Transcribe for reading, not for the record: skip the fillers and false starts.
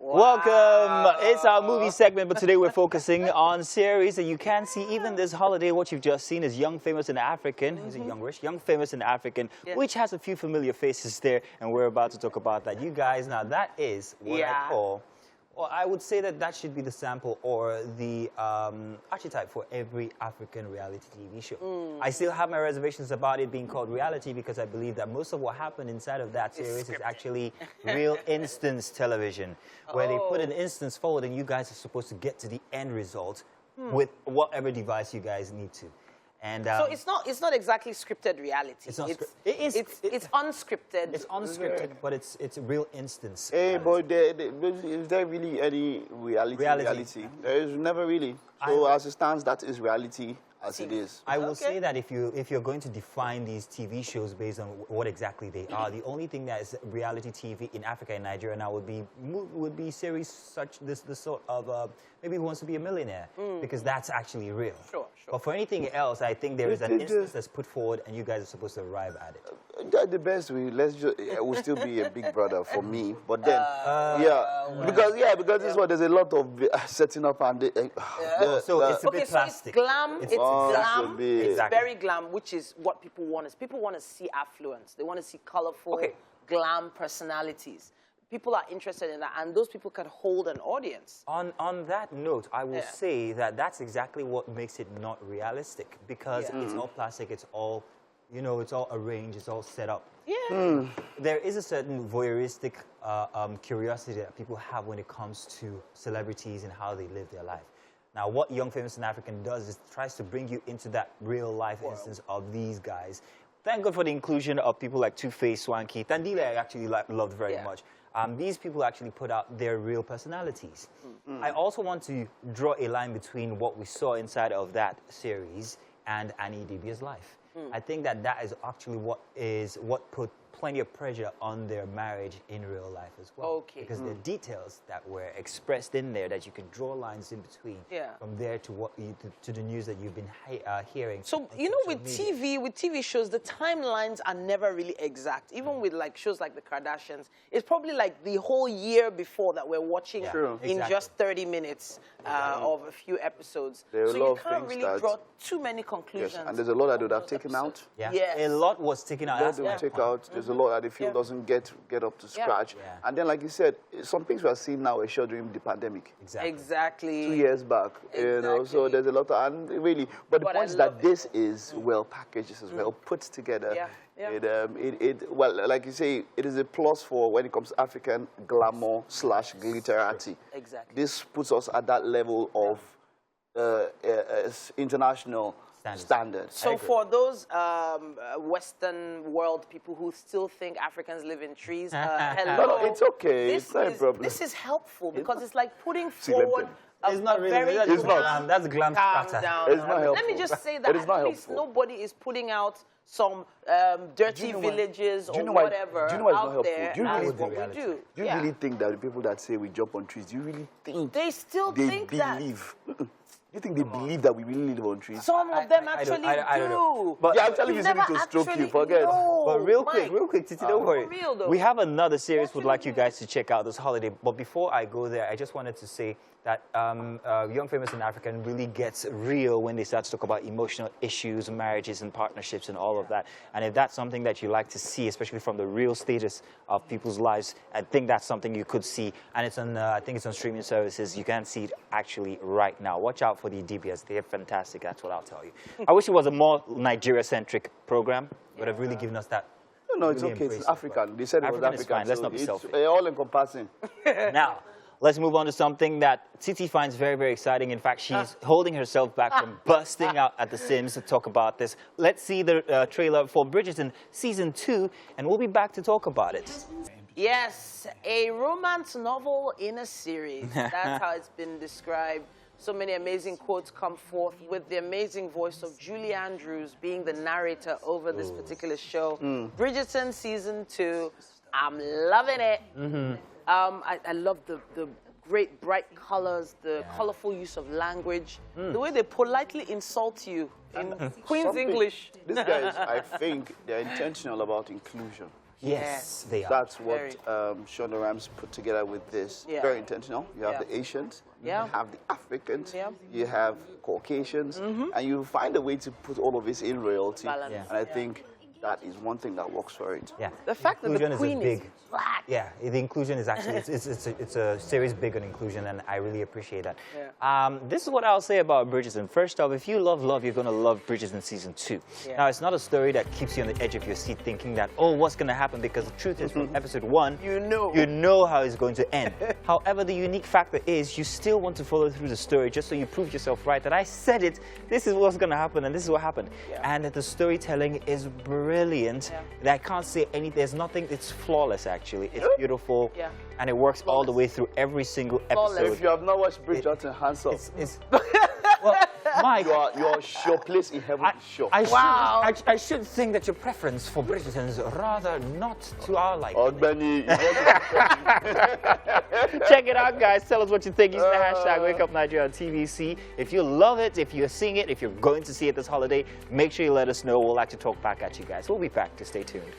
Welcome. It's our movie segment, but today we're focusing on series that you can see even this holiday. What you've just seen is Young, Famous and African. Is it Youngish? Young, Famous and African, which has a few familiar faces there, and we're about to talk about that. You guys, now that is what I call, well, I would say that should be the sample or the archetype for every African reality TV show. I still have my reservations about it being called reality because I believe that most of what happened inside of that series is actually real instance television, where they put an instance forward and you guys are supposed to get to the end result with whatever device you guys need to. And, so it's not exactly scripted reality. It's not it's unscripted. It's unscripted, but it's a real instance. Hey, but is there really any reality? There is never really. So as it stands, that is reality as it is. I will say that if you're going to define these TV shows based on what exactly they are, the only thing that is reality TV in Africa and Nigeria now would be series such this sort of maybe Who Wants to Be a Millionaire, because that's actually real. Sure. But for anything else, I think there is an instance that's put forward, and you guys are supposed to arrive at it. The best way, it will still be a Big Brother for me. But then, because this is what there's a lot of setting up and so it's a bit plastic. So it's glam. It's glam. It's very glam, which is what people want. People want to see affluence. They want to see colorful, glam personalities. People are interested in that, and those people can hold an audience. On that note, I will say that that's exactly what makes it not realistic, because it's all plastic, it's all, it's all arranged, it's all set up. There is a certain voyeuristic curiosity that people have when it comes to celebrities and how they live their life. Now, what Young, Famous and African does is tries to bring you into that real-life instance of these guys. Thank God for the inclusion of people like Two-Face, Swanky. Tandile I actually loved very much. These people actually put out their real personalities. I also want to draw a line between what we saw inside of that series and Annie Dibia's life. I think that is actually what put plenty of pressure on their marriage in real life as well. Because the details that were expressed in there that you could draw lines in between from there to to the news that you've been hearing. So with TV shows, the timelines are never really exact. Even with shows like the Kardashians, it's probably like the whole year before that we're watching in just 30 minutes of a few episodes. So you can't really draw too many conclusions. Yes, and there's a lot that would have taken out. A lot was taken out. There's a lot that they feel doesn't get up to scratch. And then, like you said, some things we are seeing now were shot during the pandemic. Exactly. 2 years back. So there's a lot of, and really, but the point is that this is well packaged, this is well put together. Well, like you say, it is a plus for when it comes to African glamour / glitterati. Exactly. This puts us at that level of international standards. So for those Western world people who still think Africans live in trees, hello. No, it's okay. It's not a problem. This is helpful because it's like putting forward it's not really. That's glam. That's glam scatter. It's not helpful. Let me just say that at least nobody is putting out some dirty villages or whatever out there. Do you as really what we do? Do you really think that the people that say we jump on trees, do you really think they still think that? You think they believe that we really live on trees? Some of them actually do. I don't know. But I'm telling you, to stroke you, forget. But real quick, Titi, don't worry. Real, though. We have another series we'd like you guys to check out this holiday. But before I go there, I just wanted to say that Young, Famous and African really gets real when they start to talk about emotional issues, marriages and partnerships and all of that. And if that's something that you like to see, especially from the real status of people's lives, I think that's something you could see. And it's on, I think it's on streaming services. You can see it actually right now. Watch out for the DBS. They're fantastic. That's what I'll tell you. I wish it was a more Nigeria-centric program, but have really given us that. No, it's okay. It's African. They said it was African. Fine. Let's not be selfish. All-encompassing. Now, let's move on to something that Titi finds very, very exciting. In fact, she's holding herself back from bursting out at the Sims to talk about this. Let's see the trailer for Bridgerton Season 2, and we'll be back to talk about it. Yes, a romance novel in a series. That's how it's been described. So many amazing quotes come forth with the amazing voice of Julie Andrews being the narrator over this particular show. Bridgerton Season 2. I'm loving it. I love the great bright colors, the colorful use of language, the way they politely insult you in Queen's English. These guys, I think, they're intentional about inclusion. Yes, they are. That's what Shonda Rhimes put together with this. Very intentional. You have the Asians, you have the Africans, you have Caucasians, and you find a way to put all of this in royalty. And I think that is one thing that works for it. Yeah. The fact that the Queen is black. Yeah, the inclusion is actually, it's a series big on inclusion, and I really appreciate that. This is what I'll say about Bridgerton. First off, if you love love, you're going to love Bridgerton Season 2. Now, it's not a story that keeps you on the edge of your seat thinking that, oh, what's going to happen? Because the truth is, from episode 1, you know how it's going to end. However, the unique factor is you still want to follow through the story just so you prove yourself right, that I said it, this is what's going to happen, and this is what happened. And the storytelling is brilliant. I can't say anything, there's nothing, it's flawless actually. It's beautiful, and it works all the way through every single episode. If you have not watched Bridgerton, hands up. Well, Mike, your show place in heaven is sure. I should think that your preference for Bridgerton is rather not to our liking. Oh, Benny, check it out, guys. Tell us what you think. Use the hashtag WakeUpNigeria on TVC. If you love it, if you're seeing it, if you're going to see it this holiday, make sure you let us know. We'll like to talk back at you guys. We'll be back to stay tuned.